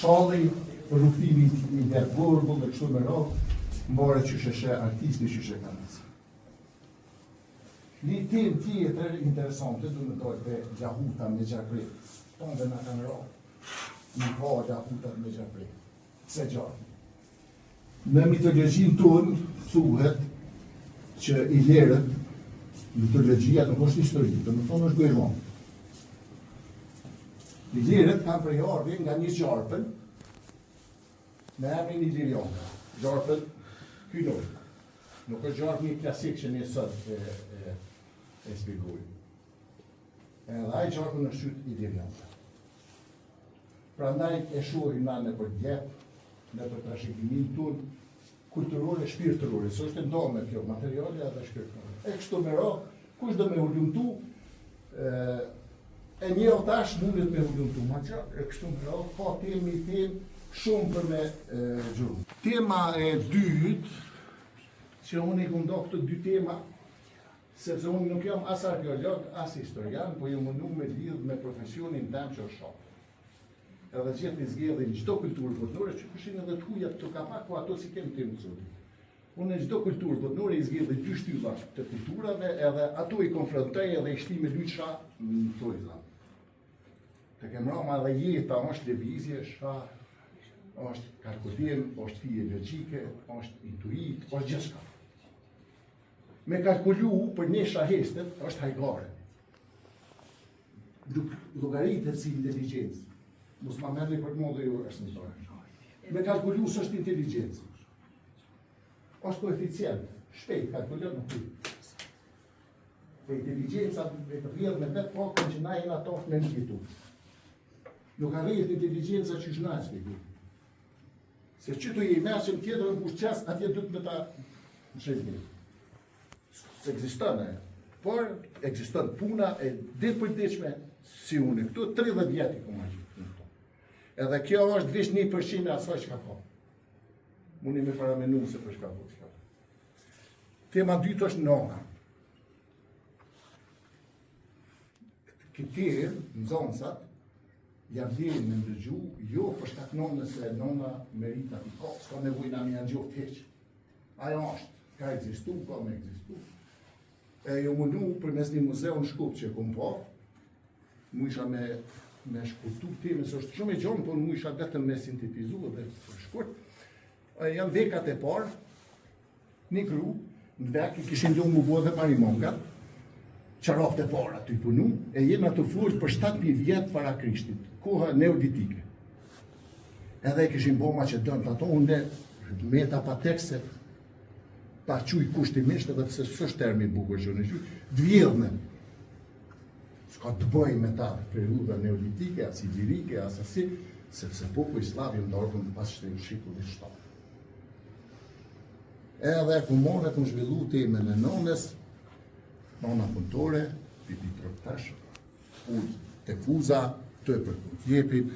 shalli, rrugtimi I vetë burgull dhe kështu me radhë, mbare që sheshe artisti që sheshe kanës. Një tim tjetër interesante, du me dojtë dhe gjahuta me gjakri, tonë dhe në kanë radhë, një ka gjahuta me gjakri, se gjatë. Në mitologjin tonë, thuhet që I lerët, mitologjia nuk është histori, të më thonë është gojron. I lerët kanë prej ardhje nga një gjarpën, me emrin Ilirion. Gjarpën kynor. Nuk është gjarpë një klasik që një sot e spjegojmë. Edhe ai gjarpën është qytë Ilirion. Prandaj e shohim na në për djetë, në për trashëgimin tonë, kulturore, shpirtërore, së është ndome kjo, materiale dhe shpirtërore. E kështu me radhë, kush do me ullumtu, e një otash mundet me ullumtu, ma gjatë, e kështu me radhë, ka temë shumë për me gjurë. Tema e dytë, që unë I këndo këtë dy tema, sepse unë nuk jam as arkeolog, as historian, po jam mundu me lidhë me profesionin tem që është shokë. Edhe gjithë një zgjedhin çdo kulturë botnore, që këshin edhe të huja të kapak, po ato si kemë të mësuri. Unë në çdo kulturë botnore I zgjedhi dy shtylla të kulturave, edhe ato I konfrontoj edhe I shti me lyqa në tojza. Të kemë rama edhe jeta, është lëvizje, është kalkulim, është fije logjike, është intuit, është gjithçka. Me kalkulu për një shahestet është hajgare. Llogaritet si inteligjencë. Mos ma merrni për mua dhe ju është nëtore. Me kalkulu së është inteligjencë. është koeficient, shpejt kalkulon nuk i. Dhe inteligjenca rrjedh me vetë pakën që na jena tof me njëtu. Nuk arrit inteligjenca që shna e spjegu. Se që të i meqëm tjetër në kush qas, atje du të me ta shëllë. Se egziston e, por egziston puna e ditë për ditëshme si unë. Këtu 30 vjeti ku ma gjithë. Edhe kjo është vish 1% e asaj që ka po. Mundi me paramenu se për shka po. Tema dytë është nona. Këtirë, nëzonsat, jam dhejnë me ndëgju, jo për shkak nonës se nona merita t'i ka, s'ka nevojna me janë gjohë heq. Ajo është, ka egzistu, ka me egzistu. E jo mundu për mes një muzeu në Shkup që kom po, mu isha me shkurtu teme, së është shumë e gjonë, por mu isha vetëm me sintetizu dhe shkurt. Janë vekat e parë, një gru, në vek I kishin gjohë mu bua dhe marimongat, qaraftë e para të I punu, e jena të folë për 7.000 vjetë para Krishtit, koha neolitike. Edhe I kishin boma që dënë të ato, unë meta pa tekse, pa quj kushtimisht, edhe pëse së është termi bukur që në quj, dvjedhme. Ska të bëj me ta periuda neolitike, as ilirike, as asi, sepse popo I Slavi ndorëtën pas shtetë shikullit shtatë. Edhe ku more ku zhvillu temën e nonës, nona punëtore, pipi troktash, uj të kuza, të e për kutjepit,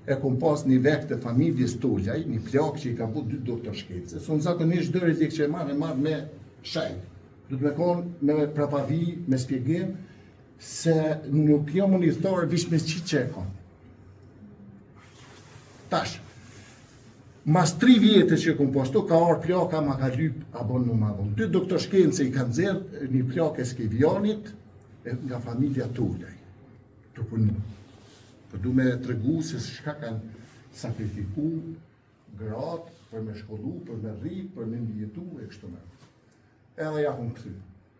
e kom pas një vek të familjes Toljaj, një plak që I ka bu 2 doktor shkece, son zakonisht dëre lik që e marrë me shajt. Du të me konë me prapavi, me spjegim, se nuk jam unë I thorë vish me qitë që e konë. Tash, mas 3 vjetë që kom postu, ka arë plaka ma ka lyp abon në madhon. 2 doktor shkence I kanë zerë një plak e Skevjanit nga familja Toljaj. Të punu. Për du me të regu se shka kanë sakrifiku gratë për me shkollu, për me rritë, për me ndjetu e kështu me. Edhe ja kom këthy.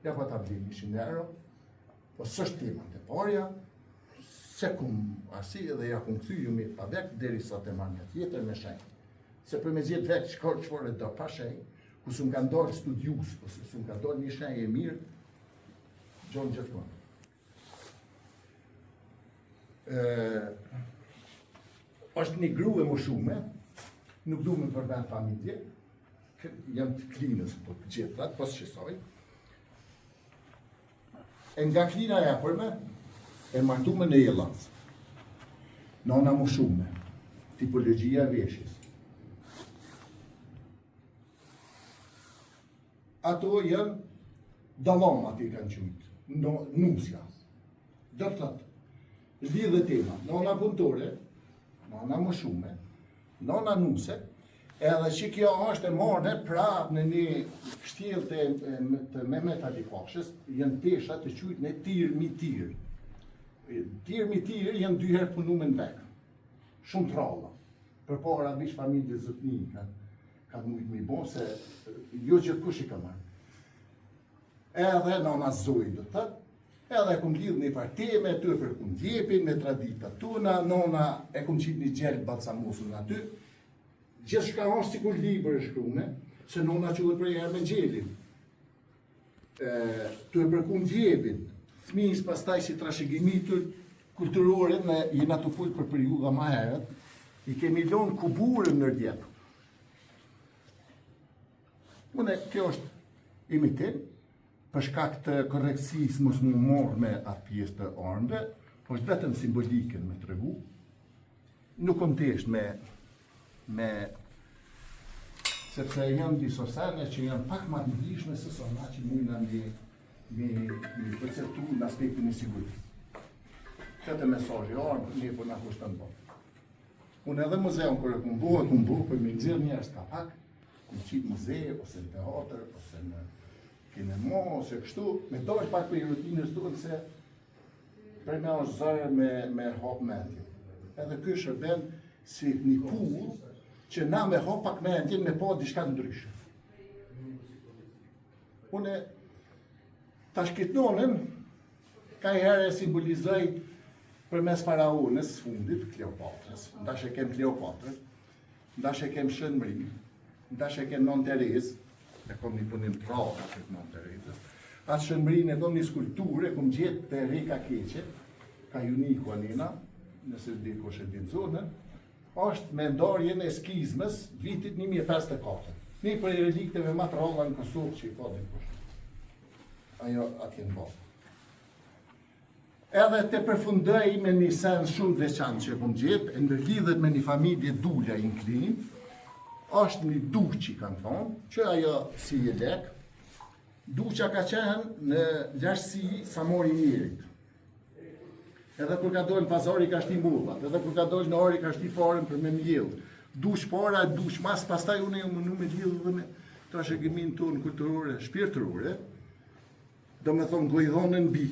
Ja pa ta blim 100 euro, po sështë tema të parja, se kom asi edhe ja kom këthy ju me pa vek, deri sa të manja tjetër me shenjë. Se për me zjetë vek qëfar e do pa shenjë, ku së m'ka ndorë studius, ku së m'ka ndorë një shenjë e mirë, gjonë gjithmonë. Është një gru e më shume, nuk du me përben familje, jam të klinës po të gjithat, pas qësoj. E nga klina e përme, e martu me në Jelaz. Nona më shume, tipologjia e veshjes. Ato janë dalon ati kanë qujtë, nusja. Dërtat, lidhe tema, nona punëtore, nona më shume, nona Nuse, edhe që kjo është e marrë prapë në një shtjellë të Mehmet Ali Pashës, janë tesha të quajtur në tir-mi-tir. Tir-mi-tir janë 2 herë punu me në vekë. Shumë tralla. Përpara bish familje zotni ka mujtë mi bo, se jo gjithë kush i ka marrë. Edhe nona Zoj do të thëtë, edhe e kum lidhë një parteme, ty e për kum djepin, me tradita tuna, nona e kum qitë një gjelë balsamosun aty. Gjithë shka është si kur libër e shkrume, se nona quhet për herë me gjelin. Ty e për kum djepin, thmis pastaj si trashëgimitur kulturore, me jena të full për periudha ma herët, i kemi lonë kuburën në djepë. Une, kjo është imitim, për shkak të korrekcisë mos mu morë me atë pjesë të armëve, është vetëm simbolikën me tregu. Nuk kontesht me sepse janë disa sene që janë pak ma të ndryshme se sona që mujna me perceptu në aspektin e sigurisë. Këtë mesazhi armë, një për nga kushtë në botë. Unë edhe muzeon kërë kumë buhet për me nëzirë njerës ka pak, kumë qitë muze, ose në teatr, ose në kinema, ose kështu, me dojnë pak për i rutinës duhet se për me është zërë me hap mendje. Edhe kjo shërben si një pull që na me hap pak mendje me pa diçka ndryshme. Une, ta shkitnonin, ka i herë e simbolizoj për mes faraonës fundit, Kleopatrës. Ndash e kem Kleopatrën, ndash e kem Shënmëri, ndash e kem Non Terezë, e kom një punim traka që të Non Terezës. Atë Shënmërinë e kom një skulpturë, e kom gjetë të Reka Keqe, ka Juniku Anina, nëse diko shë din zonën, është me ndarjen e skizmës vitit 1954. Një për i relikteve ma të ralla në Kosovë që i ka dikush. Ajo atje në bërë. Edhe të përfundoj me një sen shumë veçantë që kom gjetë, e ndërlidhet me një familje Dulja Inklin, është një duqi, kanë thonë, që ajo si e lek, duqa ka qenë në lërsi Samori Njerit. Edhe kur ka dojnë pazari ka shti mullat, edhe kur ka dojnë në ori ka shti farën për me mjellë. Duq para, duq mas, pastaj unë e mënu me lidhë dhe me trashëgimin tonë kulturore, shpirtërore, do me thonë gojdhonën bi,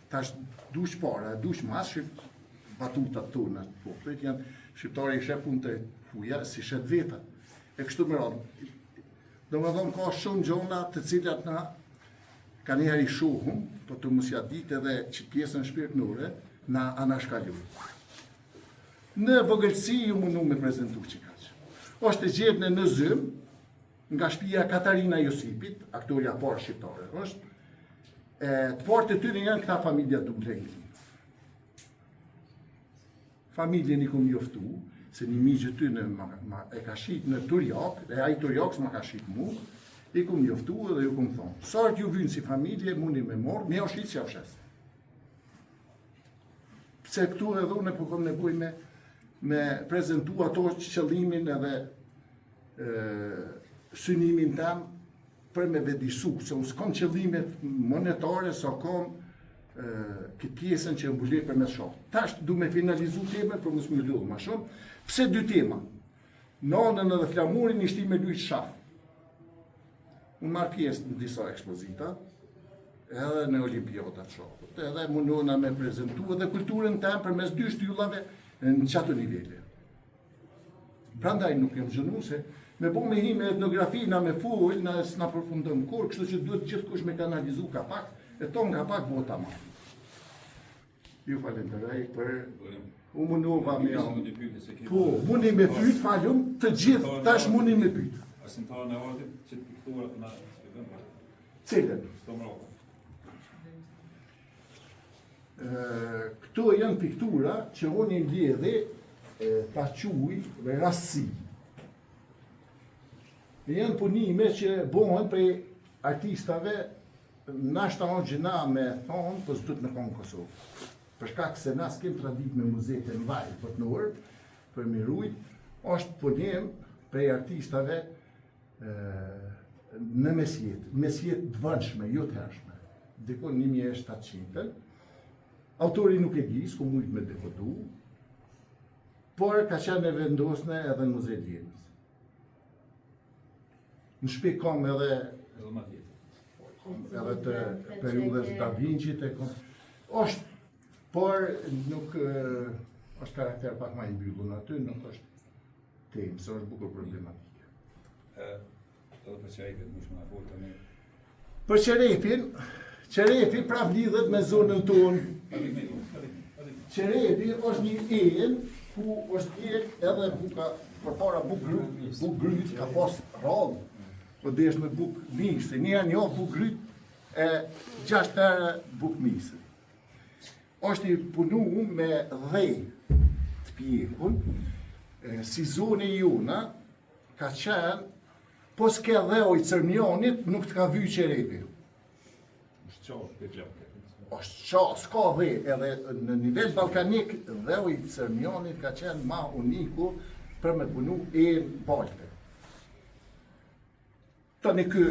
tash duq para, duq mas, batutat tonë, popullet janë shqiptare i shepun të fuja si shet veta. E kështu më radhë. Do me thonë ka shumë gjona të cilat na ka njëherë i shohum, po të mësja ditë edhe që pjesën shpirtënore, na anashkallu. Në vogëlsi ju mundu me prezentu që kaqë. Është e gjedhë në Zym, nga shtëpia Katarina Josipit, aktorja parë shqiptare është, të partë të tyre janë këta familja Dulja Inklin. Familjen i kom joftu, se një migjë ty e ka shqit në Turjak, e ai Turjaks ma ka shqit mu, i kom joftu edhe ju kom thonë, sartë ju vynë si familje, mundi me morë, me o shqit që avshes. Pse këtu edhe unë po kom nevoj me prezentu ato qëllimin edhe synimin tem për me vedisu, se unë s'kom qëllimet monetare, sa kom këtë pjesën që mbulej për mes shohë. Tash du me finalizu teme, për mësë më lëllë ma shumë. Pse 2 tema? Nanën edhe flamurin ishti me lujtë shafë. Unë marrë pjesë në disa ekspozita, edhe në olimpiadat shafët, edhe mundona me prezentu edhe kulturën tem për mes 2 shtyllave në qatë nivele. Prandaj nuk jam zhënu se me po me hi me etnografi, na me full, na s'na përfundëm kur, kështu që duhet gjithë kush me kanalizu ka pak, e ton ka pak vota ma. Ju falenderoj për... U mundova me jam. Po, mundi me pyt, falum, të gjithë, tash mundi me pyt. Asimtarën e artit, që të pikturat në shpjetëm për? Cilën? Këto janë piktura që unë i mbledhi ta quj rasti. Janë punime që bohen prej artistave nashta gjëna me thonë, po s'dut me konë Kosovë. Për shkak se na s'kem tradit me muzetë në vaj fotnor, për mirujt, është punim prej artistave në mesjet dëvënshme, jo të hershme. Dikon 1700, autori nuk e di, s'ku mujt me dekodu, por ka qenë e vendosme edhe në Muze Djenës. Në shtëpi kam edhe Edhe ma tjetër. edhe të periudhës Da Vinci është, por nuk është karakter pak ma i mbyllur aty, nuk është temë, se është bukur problematike. Edhe për qerepin, më shumë na folë të ne. Për Qerepi pra vlidhet me zonën tonë. Qerepi është një ejen ku është jek edhe ku ka përpara buk gryt ka pas rallë. Po desh me buk misë, një buk gryt e 6 herë buk misë. Është i punu me dhej të pjekun, si zoni juna ka qenë, po s'ke dheu i Cërmionit, nuk të ka vyjë Qerepi. Është qa, s'ka dhe, edhe në nivel balkanik, dheu i Cërmionit ka qenë ma uniku për me punu e në balte. Tani kë,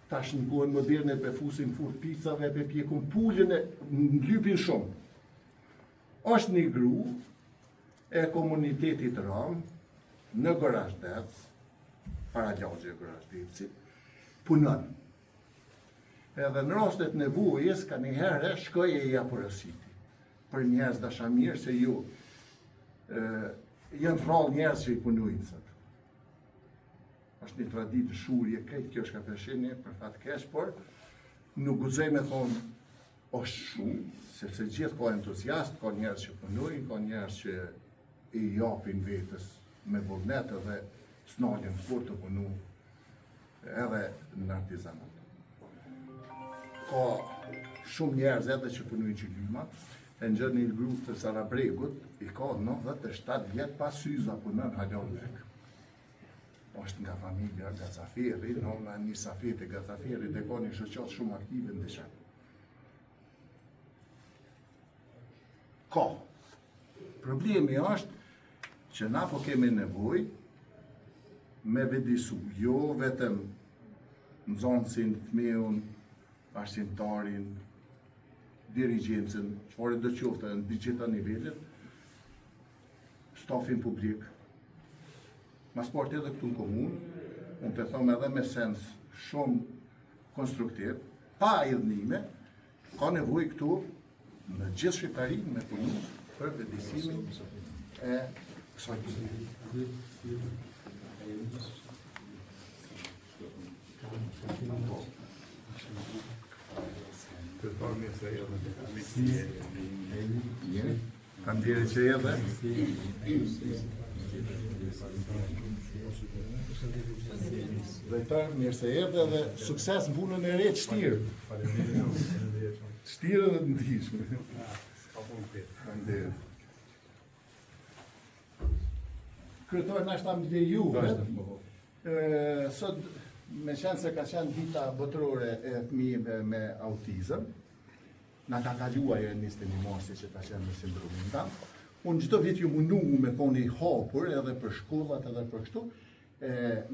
tash në kohën moderne pe fusin furt picave, pe pjekun pullën e në lypin shumë. Është një gru e komunitetit rom në Gorazhdec, para lagje Gorazhdecit, punon. Edhe në rastet nevojës, ka një herë shkoj e ja porositi. Për njerëz dashamirë se ju janë rrallë njerëz që i punojnë sot. Është një traditë shurje, krejt kjo është ka përshinje, për fatë kesh, por nuk guxoj me thonë është shumë, sepse gjithë ka entuziast, ka njerëz që punojnë, ka njerëz që i japin vetës me vullnet edhe s'nalin kur të punu edhe në artizanat. Ka shumë njerëz edhe që punojnë që lymat, e në gjërë një grupë të Sarabregut, i ka 97 vjetë pas syza punon halon vek. Është nga familja Gazaferi, nona një safet e Gazaferi dhe ka një shoqat shumë aktive në dësha. Ka. Problemi është që na po kemi nevoj me vedisu, jo vetëm nxënësin, fëmijën, arsimtarin, dirigjencën, çfarë do qoftë në gjitha nivelet, stafin publik. Mas part edhe këtu në komunë, unë të thome edhe me sens shumë konstruktiv, pa idhnime, ka nevoj këtu në gjithë Shqipërinë me punu për vedisimin e kësaj pune. Kam dire që edhe. Drejtar, mirë se erdhe dhe sukses në punën e re të shtirë. Shtirë dhe të ndihshme. Kryetar, na shtam dhe juve. Sot, me qenë se ka qenë dita botërore e fëmijëve me autizëm, na ka kaluar e 21 marsi që ka qenë me sindromin tanë. Unë çdo vit ju mundu me koni hapur edhe për shkollat edhe për kështu,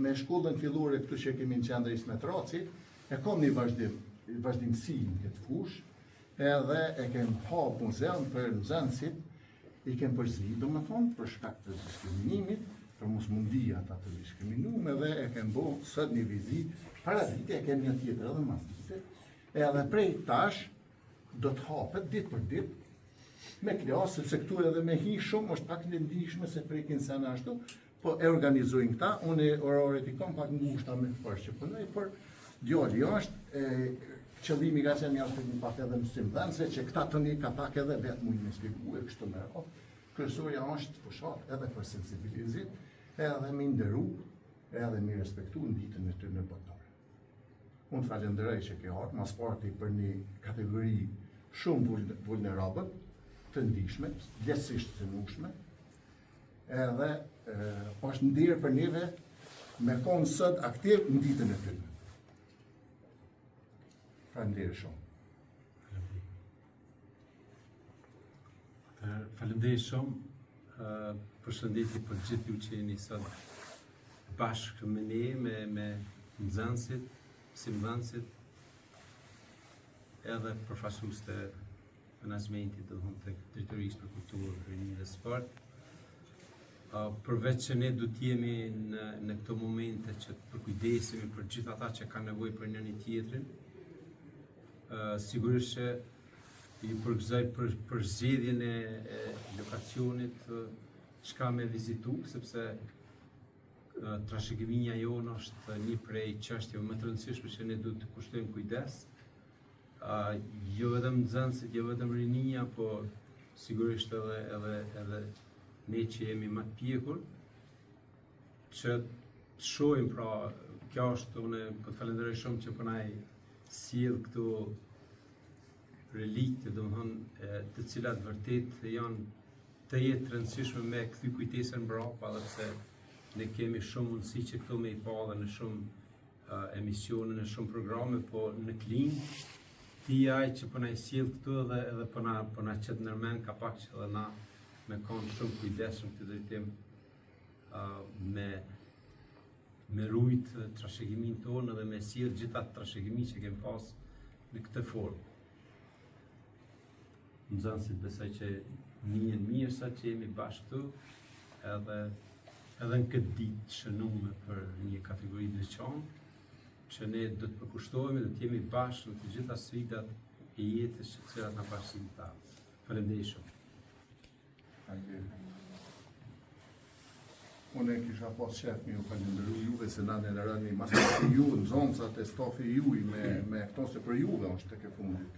me shkollën fillore këtu që kemi në qendër Ismet Raci, e kam një vazhdimsi në këtë fushë, edhe e kem hap muzeun për nxënësit, i kem përzi, do më thonë, për shkak të diskriminimit, për mos mundia ata të diskriminuar, edhe e kem bo sot një vizitë, para dite e kem një tjetër edhe mas dite, edhe prej tash do të hapet ditë për ditë, me klasë, sepse këtu edhe me hi shumë, është pak në ndihshme se prekin se në ashtu, po e organizojnë këta, unë e oraret i kam pak ngushta me përsh që pëndoj, por djali është, qëllimi ka qenë jashtë një pak edhe mësim dhenëse, që këta të një ka pak edhe vetë mujnë me shpiku e kështu me rrë. Kërësoja është fushat edhe për sensibilizit, edhe me nderu, edhe me respektu në ditën e të në botore. Unë falenderoj që ke ardhur, mas parti për një kategori shumë vulnerabël, të ndihshme, letësisht të nushme, edhe është ndirë për neve me konë sot aktiv në ditën e tyre. Falenderoj shumë. Falenderoj shumë, përshëndetje për gjithë ju që jeni sot bashkë me ne, me nxënësit, mësimdhënësit, edhe përfaqësues të menaxhmentit, do të thonë tek drejtorisë për kulturë, rini dhe sport. Përveç që ne du t'jemi në këto momente që të përkujdesemi për gjithë ata që kanë nevojë për njëri tjetrin, sigurisht që ju përgëzoj për zgjedhjen e lokacionit çka me vizitu, sepse trashëgimia jonë është një prej çështjeve më të rëndësishme që ne duhet të kushtojmë kujdes. Jo vetëm nxënësit, jo vetëm rinia, po sigurisht edhe ne që jemi më të pjekur, që të shohim, pra, kjo është, unë po të falenderoj shumë që po na sjell këto relikte, domethënë, të cilat vërtet janë të jetë rëndësishme me kthy kujtesën mbrapa, edhe pse ne kemi shumë mundësi që këto me i pa dhe në shumë emisione, në shumë programe, po në klin, ti ai që po na sjell këtu edhe po na qet nërmen ka pak që edhe na me kanë shumë kujdesshëm këtë drejtim me rujt trashëgimin tonë dhe me sjell gjitha trashëgimi që kemi pas në këtë formë. Nxënësit besoj që njihen mirë sa që jemi bashkë këtu, edhe në këtë ditë shënume për një kategori të veçantë, që ne do të përkushtohemi, do të jemi bashkë në të gjitha sfidat e jetës që cilat na bashkësitojnë. Faleminderit shumë. Unë kisha pas qef mi ju falenderu juve se na në lërani mas të ju, nxënësat e stafi juj me këto se për juve është tek e fundit.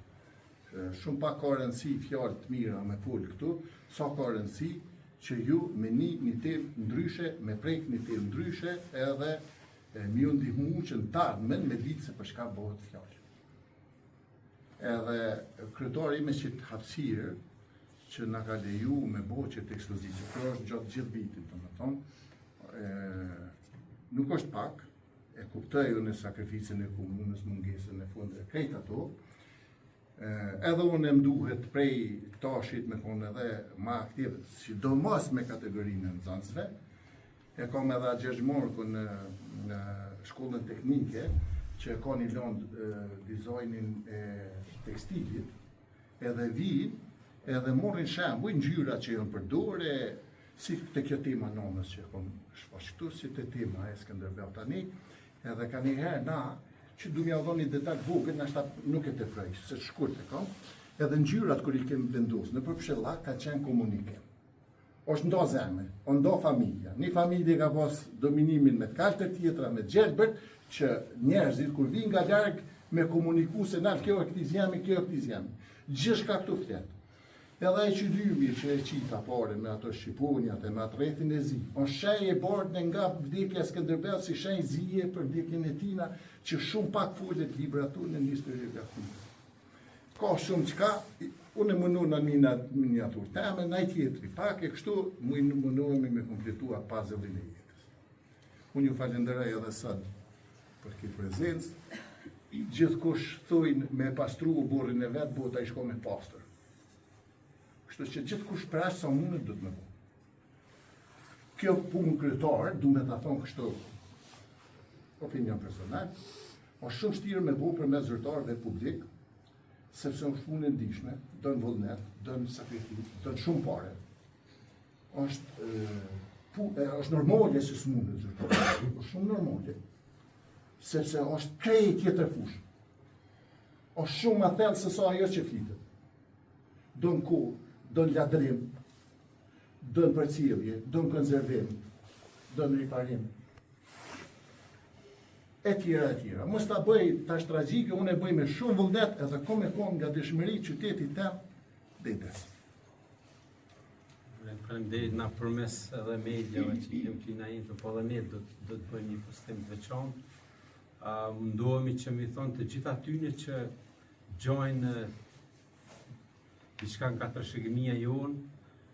Shumë pak ka rëndësi fjalë të mira me fol këtu, sa ka rëndësi që ju me një temë ndryshe, me prek një temë ndryshe, edhe mi ju ndihmu që në tarmen me ditë se për shka bëhet fjallë. Edhe kryetari ime që të hapësirë, që na ka leju me boqet ekspozite, kjo është gjatë gjithë vitit, nuk është pak, e kuptoj unë sakrificën e komunës, mungesën e fundit, krejt ato, edhe unë më duhet prej tashit me konë edhe ma aktiv, sidomos me kategorinë e nxënësve, e kam edhe gjergjmorku në shkollën teknike, që ka një lëndë dizajnin e tekstilit, edhe edhe morrin shembuj ngjyra që janë përdore, si të kjo tema nonës që kom shpashtu, si të tema e Skënderbeu tani, edhe ka njëherë na, që du mja dhoni detalj vogël, nashta nuk e të prejsh, se shkurt e kam, edhe ngjyrat kër i kemi vendosur në përpshella ka qenë komunikim. Është ndo zemre, ndo familja. Një familje ka pas dominimin me të kaltër tjetra, me gjelbert, që njerëzit kur vinë nga larg me komuniku se nalë kjo e këtiz jemi, kjo e këtiz jemi. Gjithçka këtu fletë. Edhe e qydymi që e qita pare me ato Shqiponjat e me atë rrethin e zi. On shenj e bardë nga vdekja Skënderbeu si shenj zije për vdekjen e tina që shumë pak folet libra tu në një historiografie. Ka shumë qka, unë mënu në një miniatur teme, në i tjetri pak e kështu mënohemi me kompletua puzzle-in e jetës. Unë ju falenderoj edhe sot për këtë prezencë. Gjithkush thojnë me pastru u burrin e vetë, bota i shko me pastër. Kështu që gjithkush prash sa mundet do të më bëjë. Kjo punë kryetar, du me ta thonë kështu opinion personal, është shumë shtirë me bëjë për mes zyrtarëve publik, sepse është punë e ndihshme, dën vullnet, dën sakrificë, dën shumë pare. Është normale se s'mundet zyrtarë, është shumë normale, sepse është krejt tjetër fushë. Është shumë më thellë se sa ajo që flitet. Dën kohë, dën ladrim, dën përcjellje, dën konservim, dën riparim. E tjera. Mos ta bëj tash tragjike, unë e bëj me shumë vullnet edhe kom e kom nga dëshmëri qytetit tem detes. Faleminderit na përmes edhe mediave që kemi klina jetë, po edhe ne do të bëjmë një postim të veçantë. Mundohemi që mi thonë të gjitha tyne që gjojnë diçka nga trashëgimia jonë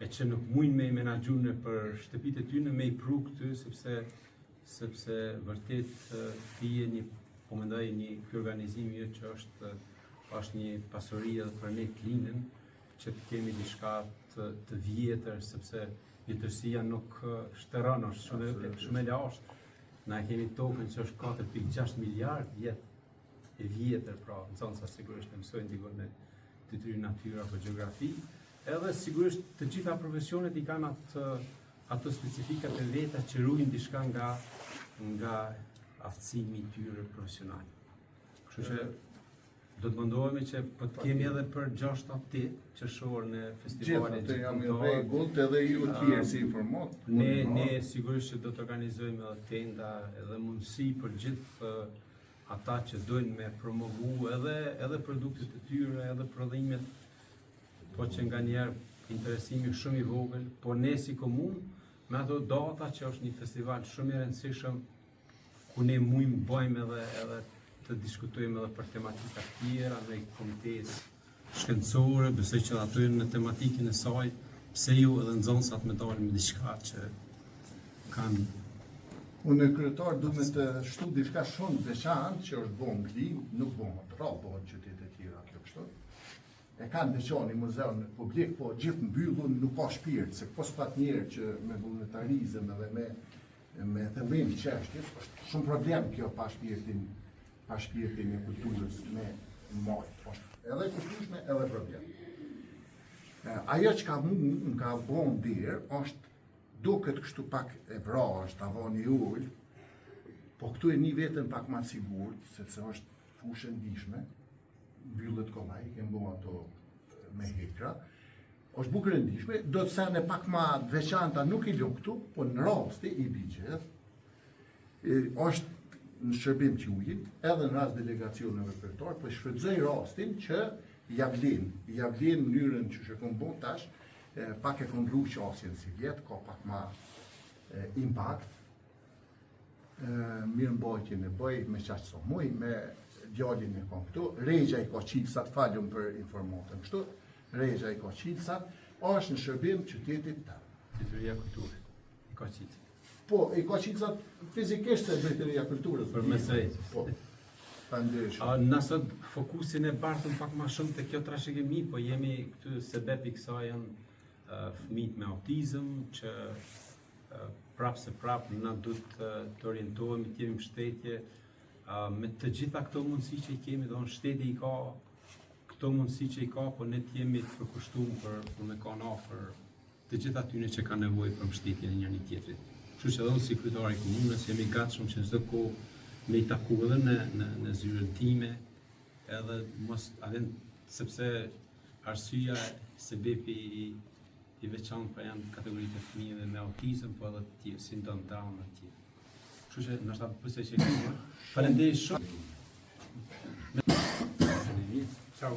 e që nuk mujnë me i menaxhu në për shtëpitë e tyne me i pru këty, sepse vërtet ti e një, po mendoj një ky organizim jo që është një pasuri edhe për ne klinën, që të kemi diçka të vjetër, sepse vjetërsia nuk shtëron, është shumë e lashtë. Na kemi tokën që është 4.6 miliard vjet e vjetër, pra nxënësa sigurisht e mësojnë digon me detyrim natyrë apo gjeografi, edhe sigurisht të gjitha profesionet i kanë atë ato specifikat e veta që ruajnë diçka nga aftësimi i tyre profesional. Kështu që do të mundohemi që po të kemi edhe për 6-8 qershor në festivalin. Gjithë, jam i rregullt edhe ju tjerë si informat. Ne sigurisht që do të organizojmë edhe tenda, edhe mundësi për gjithë ata që dojnë me promovu edhe produktet e tyre, edhe prodhimet, po që nga njerë interesimi shumë i vogël, po ne si komunë, me ato data që është një festival shumë i rëndësishëm, ku ne mujmë bëjmë edhe të diskutojmë edhe për tematika tjera në komites shkencore, besoj që ato janë në tematikën e saj, pse ju edhe nxënësat me dalë me diçka që kanë. Unë kryetar du me të shtu diçka shumë veçantë që është bon klim, nuk bon rrallë, bon qytete tjera kjo kështu. E kanë veçani muzeun në publik, po gjithë mbyllun nuk ka shpirt, se po s'pat njerë që me vullnetarizëm edhe me thëllim çështjes, është shumë problem kjo pa shpirtin e kulturës me majtë. Edhe kushtueshme edhe problem. Ajo që ka më ka bon dirë, është duket kështu pak e vrasht, avon i ullë, po këtu e një vetën pak ma sigurt, sepse është fushë ndishme, mbyllët kollaj, kemë bo ato me hekra, është bukër ndishme, do të sene pak ma veçanta nuk i lëmë këtu, po në rasti i bigjet, është në shërbim që ujit, edhe në rast delegacioneve përtor, po shfrytëzoj rastin që javlin mënyrën që shëkon bon tash, pak e këndru qasjen si vjetë, ka pak ma impact, mirë mbajtjen e bëj, me qaqë so muj, me djallin e kom këtu, Regja i ka qilësat, falem për informatën kështu, Regja i ka qilësat, është në shërbim qytetit të. Drejtoria e Kulturës, i ka qilësat. Po, i ka qilësat fizikisht se Drejtoria e Kulturës. Për mesejt. Po, pandeshë. Nësot fokusin e bartëm pak ma shumë të kjo trashëgimi, po jemi këtu sebepi kësaj janë fëmijët me autizëm, që prapë se prapë na duhet të orientohemi, të jemi mbështetje me të gjitha këto mundësi që i kemi, do në shteti i ka këto mundësi që i ka, po ne të jemi të përkushtuar për me kanë afër të gjitha atyre që kanë nevojë për mbështetjen e njëri tjetrit. Kështu që edhe unë si kryetari i komunës jemi gatshëm që çdo kohë me i taku edhe në zyrën time, edhe mos avem sepse arsyeja sebepi i veçantë për janë kategoritë e fëmijëve me autizëm, po edhe të tjerë, sindrom Down e tjerë. Kështu që ndoshta pëse që kemi. Faleminderit shumë. Ciao.